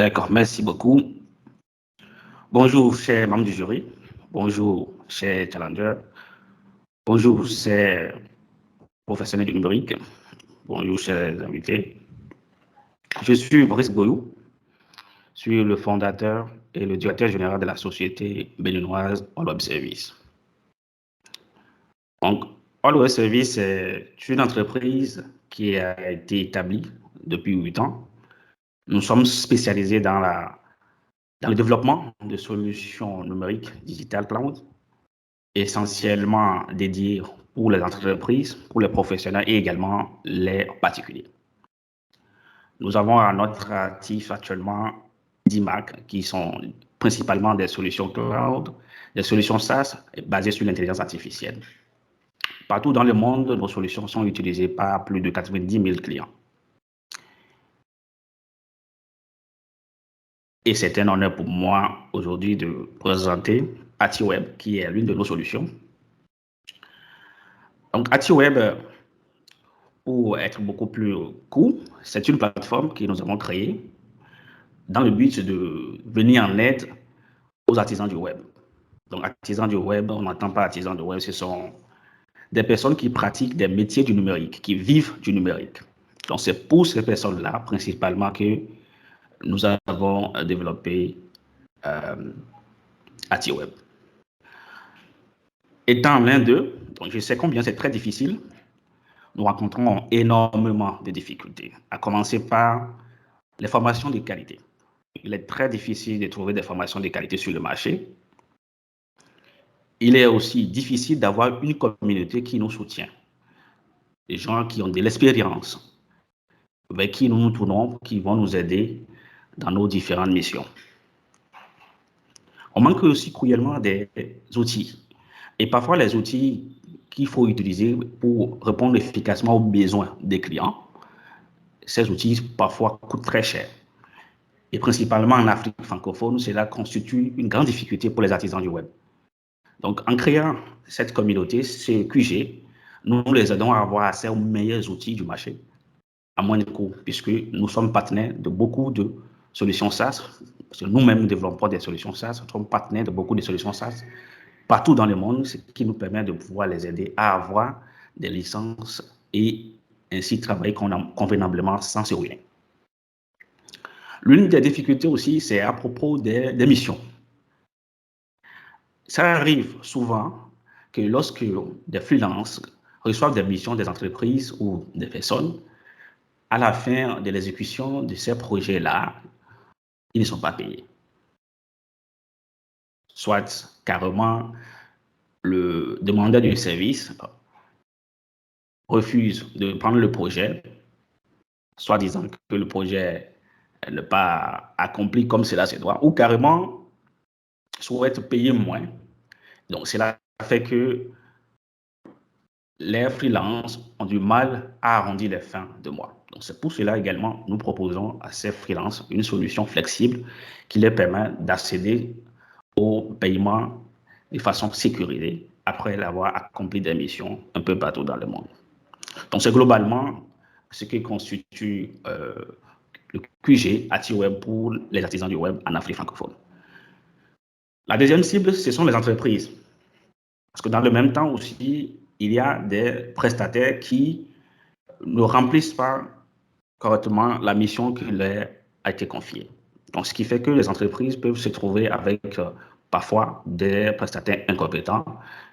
D'accord, merci beaucoup. Bonjour, chers membres du jury. Bonjour, chers challengers. Bonjour, chers professionnels du numérique. Bonjour, chers invités. Je suis Boris Goyou. Je suis le fondateur et le directeur général de la société béninoise All Web Service. Donc, All Web Service est une entreprise qui a été établie depuis 8 ans. Nous sommes spécialisés dans le développement de solutions numériques digital cloud, essentiellement dédiées pour les entreprises, pour les professionnels et également les particuliers. Nous avons à notre actif actuellement 10 marques qui sont principalement des solutions cloud, des solutions SaaS basées sur l'intelligence artificielle. Partout dans le monde, nos solutions sont utilisées par plus de 90 000 clients. Et c'est un honneur pour moi aujourd'hui de présenter AtiWeb, qui est l'une de nos solutions. Donc, AtiWeb, pour être beaucoup plus court, c'est une plateforme que nous avons créée dans le but de venir en aide aux artisans du web. Donc, artisans du web, on n'entend pas artisans du web, ce sont des personnes qui pratiquent des métiers du numérique, qui vivent du numérique. Donc, c'est pour ces personnes-là, principalement, que nous avons développé AtiWeb. Étant l'un d'eux, donc je sais combien c'est très difficile, nous rencontrons énormément de difficultés, à commencer par les formations de qualité. Il est très difficile de trouver des formations de qualité sur le marché. Il est aussi difficile d'avoir une communauté qui nous soutient. Des gens qui ont de l'expérience, avec qui nous nous tournons, qui vont nous aider dans nos différentes missions. On manque aussi cruellement des outils. Et parfois, les outils qu'il faut utiliser pour répondre efficacement aux besoins des clients, ces outils parfois coûtent très cher. Et principalement en Afrique francophone, cela constitue une grande difficulté pour les artisans du web. Donc, en créant cette communauté, ce QG, nous les aidons à avoir accès aux meilleurs outils du marché à moins de coûts, puisque nous sommes partenaires de beaucoup de solutions SaaS, parce que nous-mêmes développons des solutions SaaS, nous sommes partenaires de beaucoup de solutions SaaS partout dans le monde, ce qui nous permet de pouvoir les aider à avoir des licences et ainsi travailler convenablement sans se ruiner. L'une des difficultés aussi, c'est à propos des missions. Ça arrive souvent que lorsque des freelances reçoivent des missions des entreprises ou des personnes, à la fin de l'exécution de ces projets-là, ils ne sont pas payés. Soit carrément, le demandeur du service refuse de prendre le projet, soit disant que le projet n'est pas accompli comme cela se doit, ou carrément souhaite payer moins. Donc, cela fait que les freelances ont du mal à arrondir les fins de mois. Donc, c'est pour cela également, nous proposons à ces freelances une solution flexible qui leur permet d'accéder au paiement de façon sécurisée après avoir accompli des missions un peu partout dans le monde. Donc, c'est globalement ce qui constitue le QG AtiWeb pour les artisans du web en Afrique francophone. La deuxième cible, ce sont les entreprises. Parce que dans le même temps aussi, il y a des prestataires qui ne remplissent pas correctement la mission qui leur a été confiée. Donc, ce qui fait que les entreprises peuvent se trouver avec parfois des prestataires incompétents,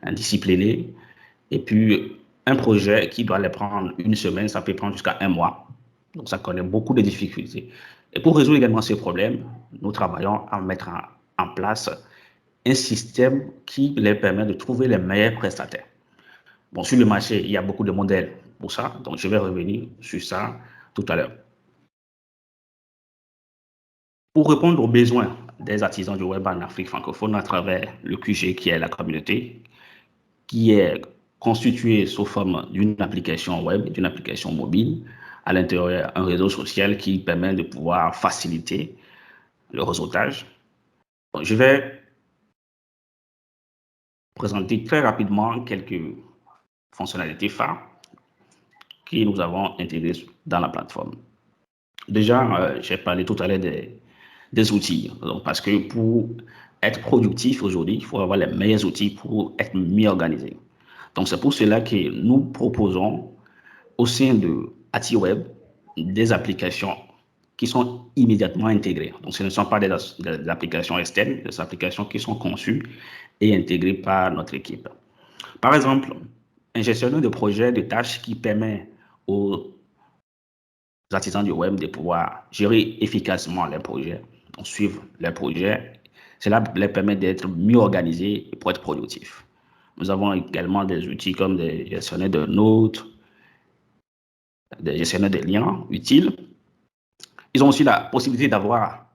indisciplinés, et puis un projet qui doit les prendre une semaine, ça peut prendre jusqu'à un mois. Donc, ça connaît beaucoup de difficultés. Et pour résoudre également ces problèmes, nous travaillons à mettre en place un système qui leur permet de trouver les meilleurs prestataires. Bon, sur le marché, il y a beaucoup de modèles pour ça, donc je vais revenir sur ça tout à l'heure. Pour répondre aux besoins des artisans du web en Afrique francophone à travers le QG qui est la communauté, qui est constituée sous forme d'une application web, d'une application mobile, à l'intérieur un réseau social qui permet de pouvoir faciliter le réseautage. Donc, je vais présenter très rapidement quelques fonctionnalités phares que nous avons intégrées dans la plateforme. Déjà, j'ai parlé tout à l'heure des des outils. Donc, parce que pour être productif aujourd'hui, il faut avoir les meilleurs outils pour être mieux organisé. Donc, c'est pour cela que nous proposons au sein de AtiWeb des applications qui sont immédiatement intégrées. Donc, ce ne sont pas des applications externes, des applications qui sont conçues et intégrées par notre équipe. Par exemple, un gestionnaire de projet de tâches qui permet aux artisans du web de pouvoir gérer efficacement les projets, donc suivre les projets. Cela leur permet d'être mieux organisés et pour être productifs. Nous avons également des outils comme des gestionnaires de notes, des gestionnaires de liens utiles. Ils ont aussi la possibilité d'avoir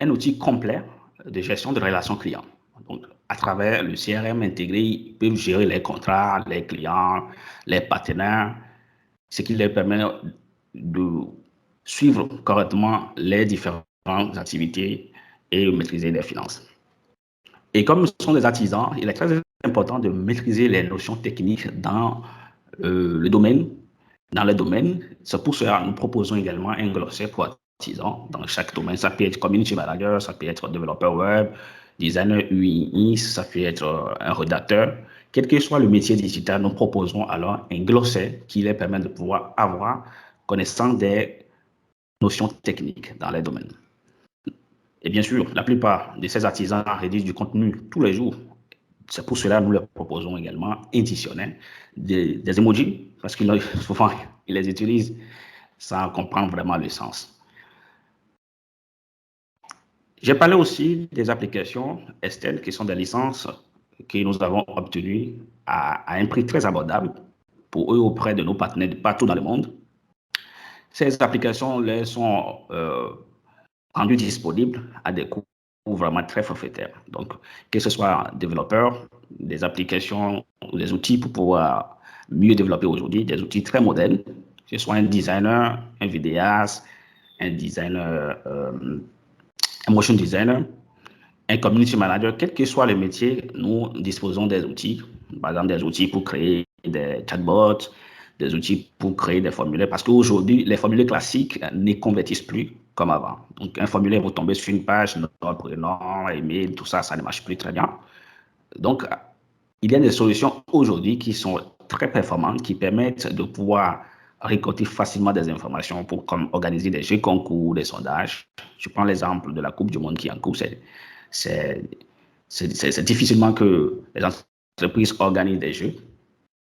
un outil complet de gestion de relations clients. Donc, à travers le CRM intégré, ils peuvent gérer les contrats, les clients, les partenaires, ce qui leur permet de suivre correctement les différentes activités et maîtriser les finances. Et comme ce sont des artisans, il est très important de maîtriser les notions techniques dans le domaine. Dans le domaine, c'est pour cela que nous proposons également un glossaire pour artisans dans chaque domaine. Ça peut être community manager, ça peut être développeur web, designer UI, ça peut être un rédacteur. Quel que soit le métier digital, nous proposons alors un glossaire qui leur permet de pouvoir avoir connaissance des notions techniques dans les domaines. Et bien sûr, la plupart de ces artisans rédigent du contenu tous les jours. C'est pour cela que nous leur proposons également additionnel des emojis, parce qu'ils souvent ils les utilisent sans comprendre vraiment le sens. J'ai parlé aussi des applications externes qui sont des licences que nous avons obtenues à un prix très abordable pour eux auprès de nos partenaires de partout dans le monde. Ces applications les sont rendues disponibles à des coûts vraiment très forfaitaires. Donc, que ce soit développeurs, des applications ou des outils pour pouvoir mieux développer aujourd'hui, des outils très modernes, que ce soit un designer, un vidéaste, un designer, un motion designer, un community manager, quel que soit le métier, nous disposons des outils, par exemple des outils pour créer des chatbots, des outils pour créer des formulaires, parce qu'aujourd'hui, les formulaires classiques ne convertissent plus comme avant. Donc, un formulaire, vous tombez sur une page, notre prénom, email, tout ça, ça ne marche plus très bien. Donc, il y a des solutions aujourd'hui qui sont très performantes, qui permettent de pouvoir récolter facilement des informations pour comme organiser des jeux concours, des sondages. Je prends l'exemple de la Coupe du Monde qui est en cours. C'est difficilement que les entreprises organisent des jeux.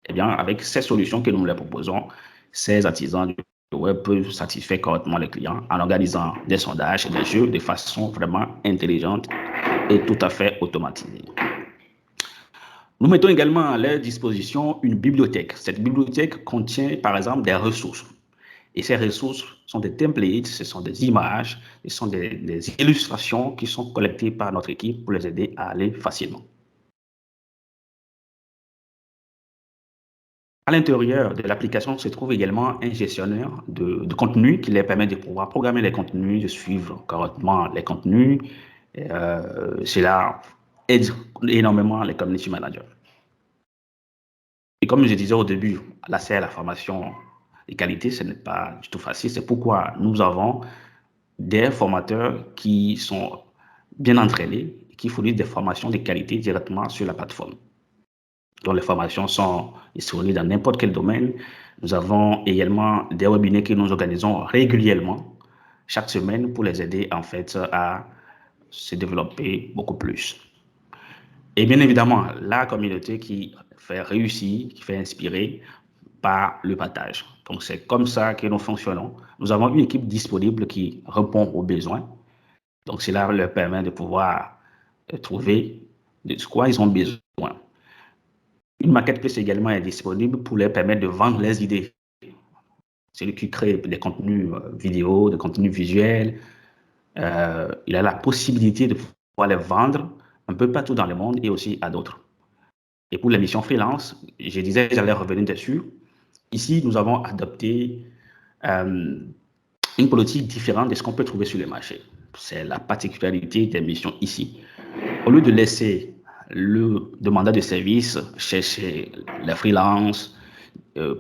Eh bien, avec ces solutions que nous leur proposons, ces artisans du web peuvent satisfaire correctement les clients en organisant des sondages et des jeux de façon vraiment intelligente et tout à fait automatisée. Nous mettons également à leur disposition une bibliothèque. Cette bibliothèque contient, par exemple, des ressources. Et ces ressources sont des templates, ce sont des images, ce sont des illustrations qui sont collectées par notre équipe pour les aider à aller facilement. À l'intérieur de l'application se trouve également un gestionnaire de contenu qui leur permet de pouvoir programmer les contenus, de suivre correctement les contenus. Cela aide énormément les community managers. Et comme je disais au début, l'accès à la formation de qualité, ce n'est pas du tout facile. C'est pourquoi nous avons des formateurs qui sont bien entraînés et qui fournissent des formations de qualité directement sur la plateforme. Donc, les formations sont disponibles dans n'importe quel domaine. Nous avons également des webinaires que nous organisons régulièrement, chaque semaine, pour les aider en fait à se développer beaucoup plus. Et bien évidemment, la communauté qui fait réussir, qui fait inspirer par le partage. Donc, c'est comme ça que nous fonctionnons. Nous avons une équipe disponible qui répond aux besoins. Donc, cela leur permet de pouvoir trouver de quoi ils ont besoin. Une marketplace également est disponible pour leur permettre de vendre les idées. Celui qui crée des contenus vidéo, des contenus visuels, il a la possibilité de pouvoir les vendre un peu partout dans le monde et aussi à d'autres. Et pour les missions freelance, je disais, j'allais revenir dessus. Ici, nous avons adopté une politique différente de ce qu'on peut trouver sur le marché. C'est la particularité des missions ici. Au lieu de laisser le demandeur de service chercher les freelances,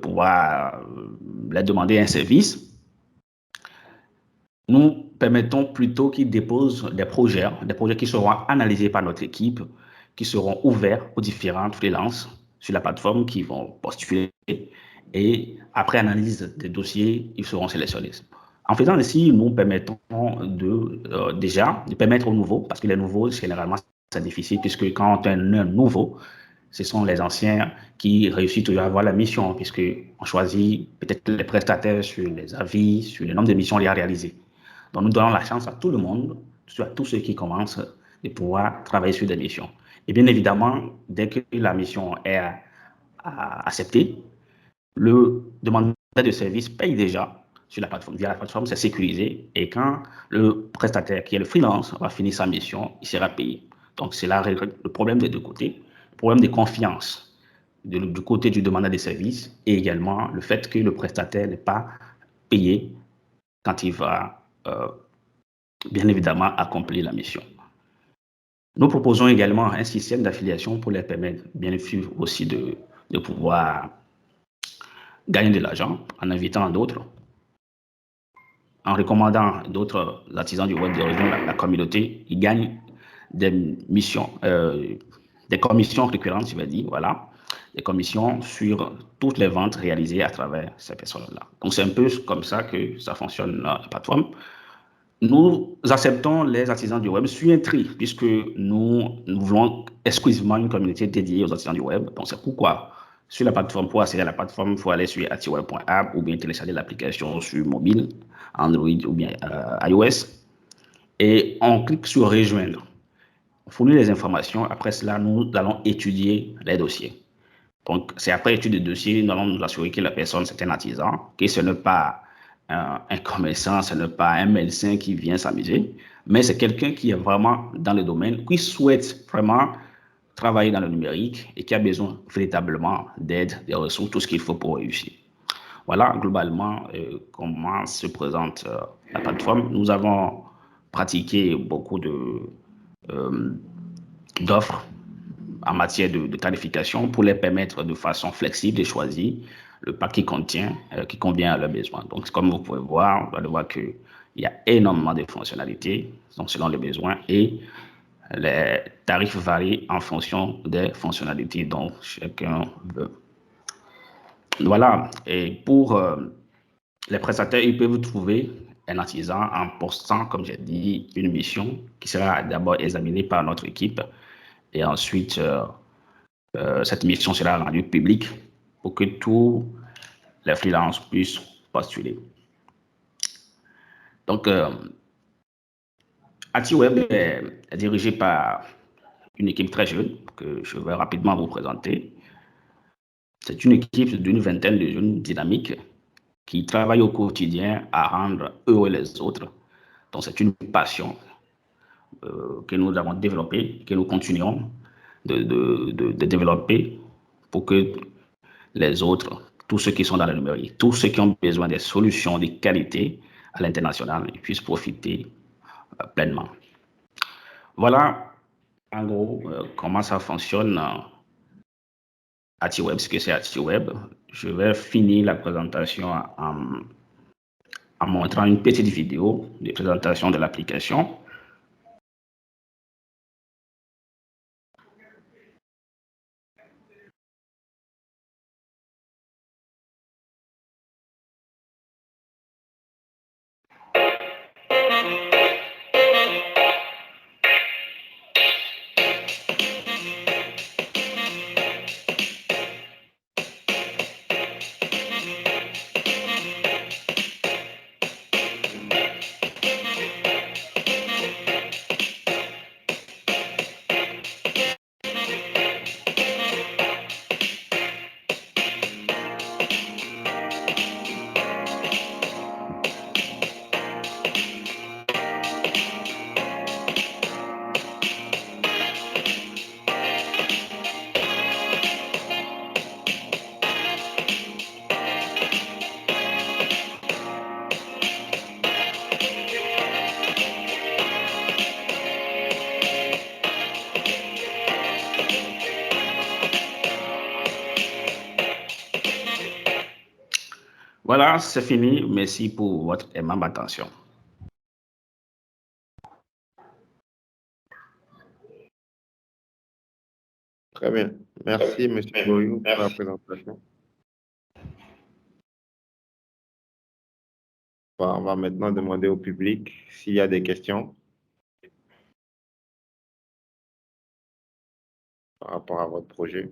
pouvoir leur demander un service, nous permettons plutôt qu'ils déposent des projets qui seront analysés par notre équipe, qui seront ouverts aux différentes freelances sur la plateforme qui vont postuler. Et après analyse des dossiers, ils seront sélectionnés. En faisant ainsi, nous permettons déjà de permettre aux nouveaux, parce que les nouveaux, généralement, c'est difficile, puisque quand on est un nouveau, ce sont les anciens qui réussissent toujours à avoir la mission, puisqu'on choisit peut-être les prestataires sur les avis, sur le nombre de missions à réaliser. Donc, nous donnons la chance à tout le monde, à tous ceux qui commencent, de pouvoir travailler sur des missions. Et bien évidemment, dès que la mission est acceptée, le demandeur de service paye déjà sur la plateforme. Via la plateforme, c'est sécurisé. Et quand le prestataire, qui est le freelance, va finir sa mission, il sera payé. Donc, c'est là le problème des deux côtés. Le problème de confiance du côté du demandeur de service et également le fait que le prestataire n'est pas payé quand il va, bien évidemment, accomplir la mission. Nous proposons également un système d'affiliation pour les permettre, bien sûr, aussi de pouvoir gagner de l'argent en invitant d'autres, en recommandant d'autres artisans du web de rejoindre la communauté. Ils gagnent des missions, des commissions récurrentes, je vais dire, voilà, des commissions sur toutes les ventes réalisées à travers ces personnes-là. Donc, c'est un peu comme ça que ça fonctionne la plateforme. Nous acceptons les artisans du web sur un tri, puisque nous voulons exclusivement une communauté dédiée aux artisans du web. Donc, c'est pourquoi sur la plateforme, pour accéder à la plateforme, il faut aller sur atiweb.app ou bien télécharger l'application sur mobile, Android ou bien iOS. Et on clique sur rejoindre. On fournit les informations. Après cela, nous allons étudier les dossiers. Donc, c'est après étude de dossier, nous allons nous assurer que la personne, c'est un artisan, que ce n'est pas un commerçant, ce n'est pas un médecin qui vient s'amuser, mais c'est quelqu'un qui est vraiment dans le domaine, qui souhaite vraiment travailler dans le numérique et qui a besoin véritablement d'aide, des ressources, tout ce qu'il faut pour réussir. Voilà globalement comment se présente la plateforme. Nous avons pratiqué beaucoup d'offres en matière de tarification pour les permettre de façon flexible de choisir le pack qui qui convient à leurs besoins. Donc, comme vous pouvez voir, on va voir qu'il y a énormément de fonctionnalités donc selon les besoins et les tarifs varient en fonction des fonctionnalités dont chacun veut. Voilà. Et pour les prestataires, ils peuvent trouver un artisan en postant, comme j'ai dit, une mission qui sera d'abord examinée par notre équipe et ensuite cette mission sera rendue publique pour que tous les freelances puissent postuler. Donc, AtiWeb est dirigé par une équipe très jeune que je vais rapidement vous présenter. C'est une équipe d'une vingtaine de jeunes dynamiques qui travaillent au quotidien à rendre heureux les autres. Donc, c'est une passion que nous avons développée, que nous continuons de développer pour que les autres, tous ceux qui sont dans le numérique, tous ceux qui ont besoin des solutions de qualité à l'international, puissent profiter pleinement. Voilà, en gros, comment ça fonctionne AtiWeb, ce que c'est AtiWeb. Je vais finir la présentation en montrant une petite vidéo de présentation de l'application. Voilà, c'est fini. Merci pour votre aimable attention. Très bien. Merci, M. Boyou, pour la présentation. On va maintenant demander au public s'il y a des questions par rapport à votre projet.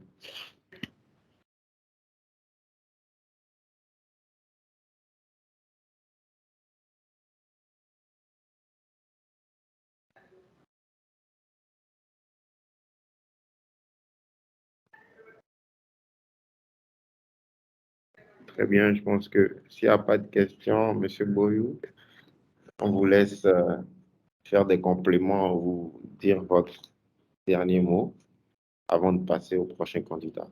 Très bien, je pense que s'il n'y a pas de questions, M. Boyou, on vous laisse faire des compléments ou dire votre dernier mot avant de passer au prochain candidat.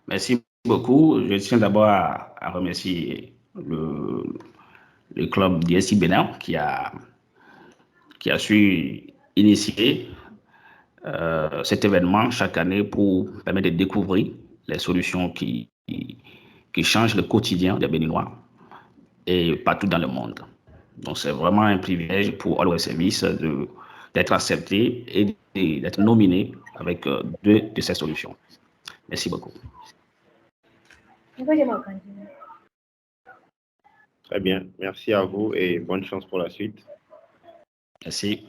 Merci beaucoup. Je tiens d'abord à remercier le club DSI Bénin qui a su initier cet événement chaque année pour permettre de découvrir les solutions qui changent le quotidien des Béninois et partout dans le monde. Donc, c'est vraiment un privilège pour Always Service d'être accepté et d'être nominé avec deux de ces solutions. Merci beaucoup. Très bien. Merci à vous et bonne chance pour la suite. Merci.